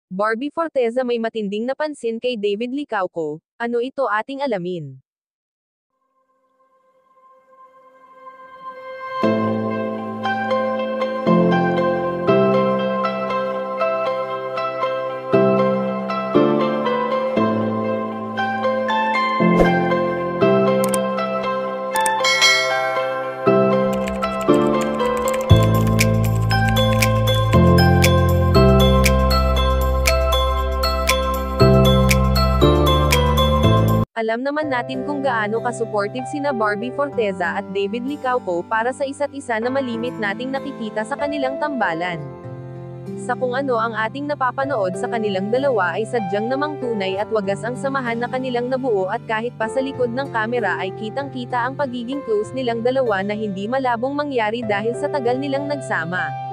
Barbie Forteza may matinding napansin kay David Licauco. Ano ito ating alamin? Alam naman natin kung gaano ka-supportive sina Barbie Forteza at David Licauco para sa isa't isa na malimit nating nakikita sa kanilang tambalan. Sa kung ano ang ating napapanood sa kanilang dalawa ay sadyang namang tunay at wagas ang samahan na kanilang nabuo at kahit pa sa likod ng kamera ay kitang-kita ang pagiging close nilang dalawa na hindi malabong mangyari dahil sa tagal nilang nagsama.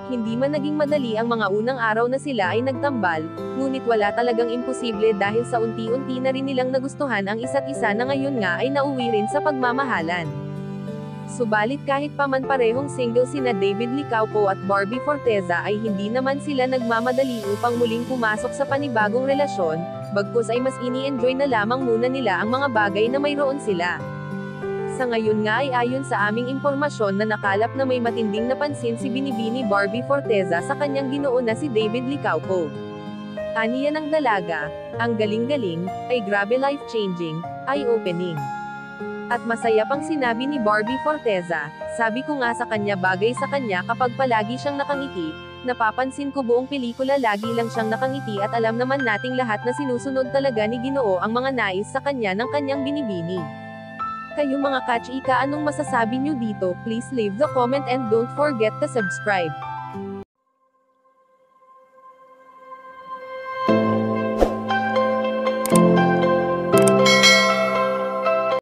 Hindi man naging madali ang mga unang araw na sila ay nagtambal, ngunit wala talagang imposible dahil sa unti-unti na rin nilang nagustuhan ang isa't isa na ngayon nga ay nauwi rin sa pagmamahalan. Subalit kahit pa man parehong single sina David Licauco at Barbie Forteza ay hindi naman sila nagmamadali upang muling pumasok sa panibagong relasyon, bagkus ay mas ini-enjoy na lamang muna nila ang mga bagay na mayroon sila. Sa ngayon nga ay ayon sa aming impormasyon na nakalap na may matinding napansin si Binibini Barbie Forteza sa kanyang ginoo na si David Licauco. Aniya ng dalaga, ang galing-galing, ay grabe life-changing, eye-opening. At masaya pang sinabi ni Barbie Forteza, sabi ko nga sa kanya bagay sa kanya kapag palagi siyang nakangiti, napapansin ko buong pelikula lagi lang siyang nakangiti at alam naman nating lahat na sinusunod talaga ni Ginoo ang mga nais sa kanya ng kanyang binibini. Kayo mga ka-chika, anong masasabi nyo dito? Please leave the comment and don't forget to subscribe.